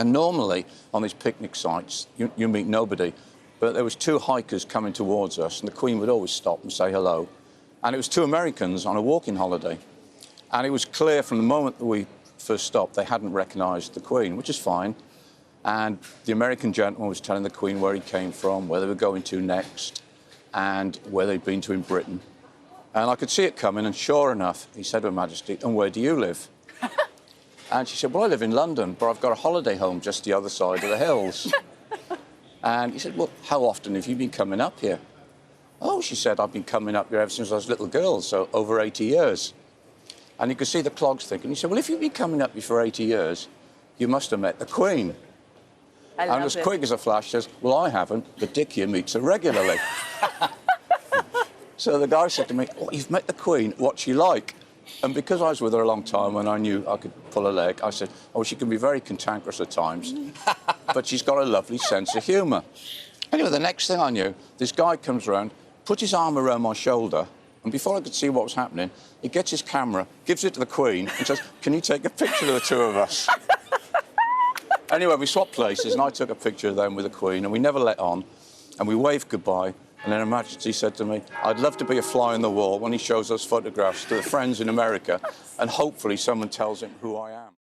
And normally, on these picnic sites, you meet nobody. But there was two hikers coming towards us, and the Queen would always stop and say hello. And it was two Americans on a walking holiday. And it was clear from the moment that we first stopped, they hadn't recognised the Queen, which is fine. And the American gentleman was telling the Queen where he came from, where they were going to next, and where they'd been to in Britain. And I could see it coming, and sure enough, he said to Her Majesty, "And where do you live?" And she said, "Well, I live in London, but I've got a holiday home just the other side of the hills." And he said, "Well, how often have you been coming up here?" "Oh," she said, "I've been coming up here ever since I was a little girl, so over 80 years. And you could see the clogs thinking. He said, "Well, if you've been coming up here for 80 years, you must have met the Queen." And as quick as a flash says, "Well, I haven't, but Dick here meets her regularly." So the guy said to me, "Oh, you've met the Queen, what's she like?" And because I was with her a long time and I knew I could pull her leg, I said, "Oh, she can be very cantankerous at times, but she's got a lovely sense of humour." Anyway, the next thing I knew, this guy comes around, puts his arm around my shoulder, and before I could see what was happening, he gets his camera, gives it to the Queen, and says, "Can you take a picture of the two of us?" Anyway, we swapped places, and I took a picture of them with the Queen, and we never let on, and we waved goodbye. And then Her Majesty said to me, "I'd love to be a fly on the wall when he shows those photographs to the friends in America, and hopefully someone tells him who I am."